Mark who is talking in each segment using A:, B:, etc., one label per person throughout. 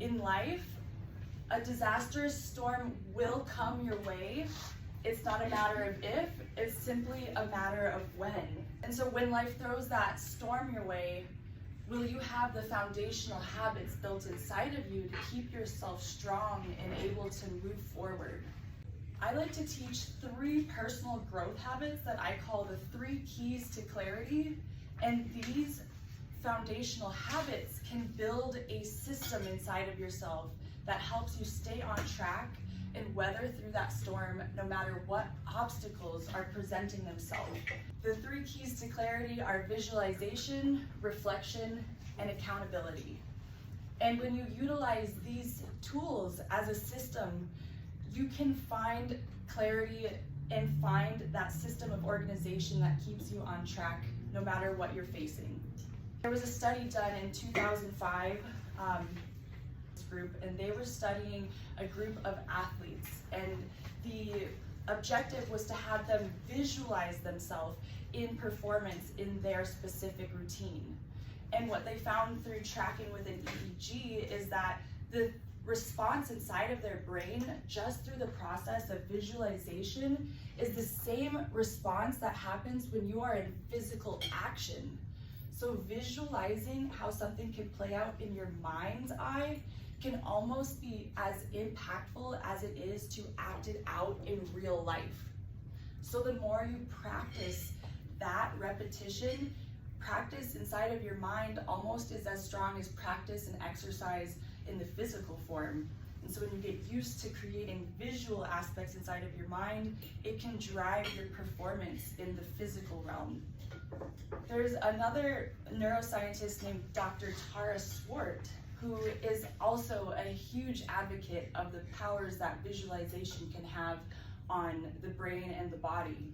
A: In life, a disastrous storm will come your way. It's not a matter of if, it's simply a matter of when. And so when life throws that storm your way, will you have the foundational habits built inside of you to keep yourself strong and able to move forward? I like to teach 3 personal growth habits that I call the 3 keys to clarity. And these foundational habits can build a system inside of yourself that helps you stay on track and weather through that storm no matter what obstacles are presenting themselves. The 3 keys to clarity are visualization, reflection, and accountability. And when you utilize these tools as a system, you can find clarity and find that system of organization that keeps you on track no matter what you're facing. There was a study done in 2005 group, and they were studying a group of athletes, and the objective was to have them visualize themselves in performance in their specific routine. And what they found through tracking with an EEG is that the response inside of their brain just through the process of visualization is the same response that happens when you are in physical action. So visualizing how something can play out in your mind's eye can almost be as impactful as it is to act it out in real life. So the more you practice that repetition, practice inside of your mind almost is as strong as practice and exercise in the physical form. And so when you get used to creating visual aspects inside of your mind, it can drive your performance in the physical realm. There's another neuroscientist named Dr. Tara Swart, who is also a huge advocate of the powers that visualization can have on the brain and the body.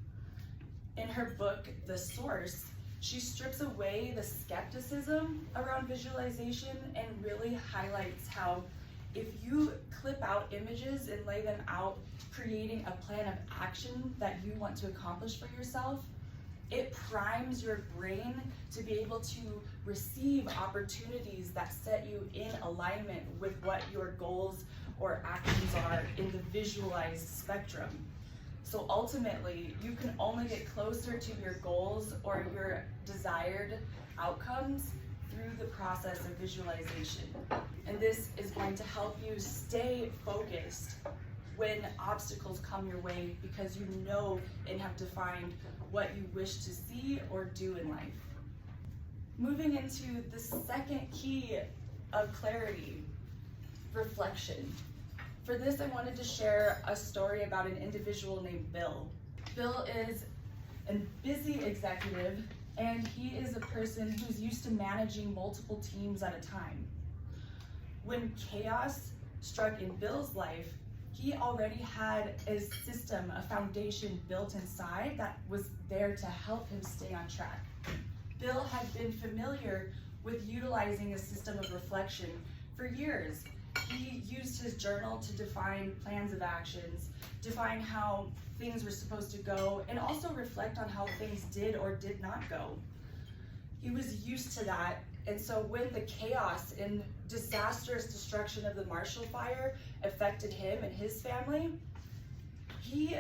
A: In her book, The Source, she strips away the skepticism around visualization and really highlights how if you clip out images and lay them out, creating a plan of action that you want to accomplish for yourself, it primes your brain to be able to receive opportunities that set you in alignment with what your goals or actions are in the visualized spectrum. So ultimately, you can only get closer to your goals or your desired outcomes through the process of visualization. And this is going to help you stay focused when obstacles come your way, because you know and have defined what you wish to see or do in life. Moving into the second key of clarity, reflection. For this, I wanted to share a story about an individual named Bill. Bill is a busy executive, and he is a person who's used to managing multiple teams at a time. When chaos struck in Bill's life, he already had a system, a foundation built inside that was there to help him stay on track. Bill had been familiar with utilizing a system of reflection for years. He used his journal to define plans of actions, define how things were supposed to go, and also reflect on how things did or did not go. He was used to that, and so when the chaos and disastrous destruction of the Marshall Fire affected him and his family, he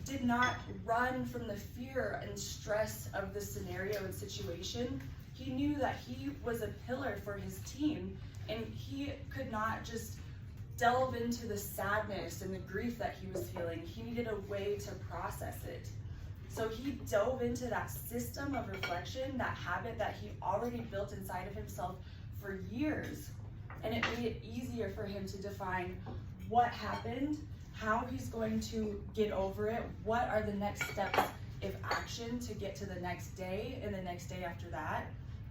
A: did not run from the fear and stress of the scenario and situation. He knew that he was a pillar for his team, and he could not just delve into the sadness and the grief that he was feeling. He needed a way to process it. So he dove into that system of reflection, that habit that he already built inside of himself for years. And it made it easier for him to define what happened, how he's going to get over it, what are the next steps of action to get to the next day and the next day after that.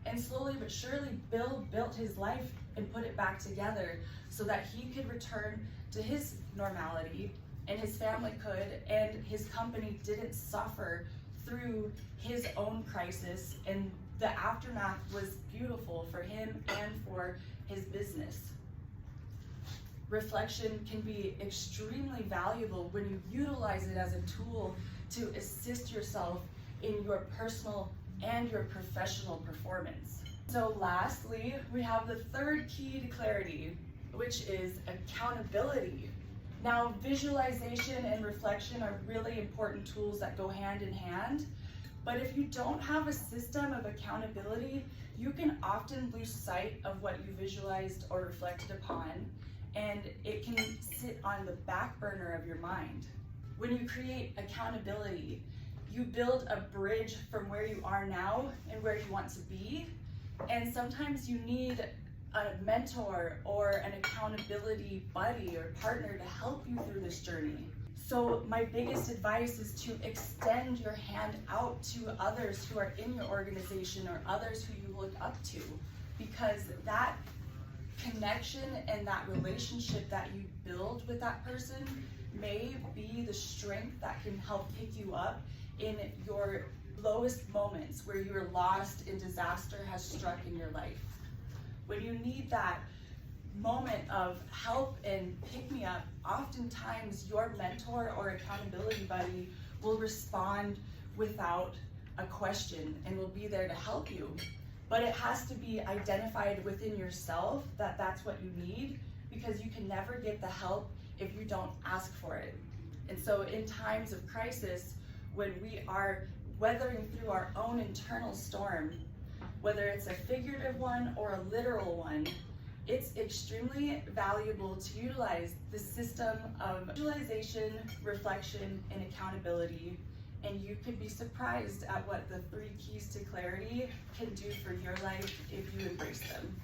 A: And slowly but surely, Bill built his life and put it back together so that he could return to his normality, and his family could, and his company didn't suffer through his own crisis, and the aftermath was beautiful for him and for his business. Reflection can be extremely valuable when you utilize it as a tool to assist yourself in your personal and your professional performance. So lastly, we have the third key to clarity, which which is accountability. Now, visualization and reflection are really important tools that go hand in hand, but if you don't have a system of accountability, you can often lose sight of what you visualized or reflected upon, and it can sit on the back burner of your mind. When you create accountability, you build a bridge from where you are now and where you want to be, and sometimes you need a mentor or an accountability buddy or partner to help you through this journey. So my biggest advice is to extend your hand out to others who are in your organization or others who you look up to, because that connection and that relationship that you build with that person may be the strength that can help pick you up in your lowest moments where you're lost and disaster has struck in your life. When you need that moment of help and pick me up, oftentimes your mentor or accountability buddy will respond without a question and will be there to help you. But it has to be identified within yourself that that's what you need, because you can never get the help if you don't ask for it. And so in times of crisis, when we are weathering through our own internal storm, whether it's a figurative one or a literal one, it's extremely valuable to utilize the system of visualization, reflection, and accountability. And you could be surprised at what the 3 keys to clarity can do for your life if you embrace them.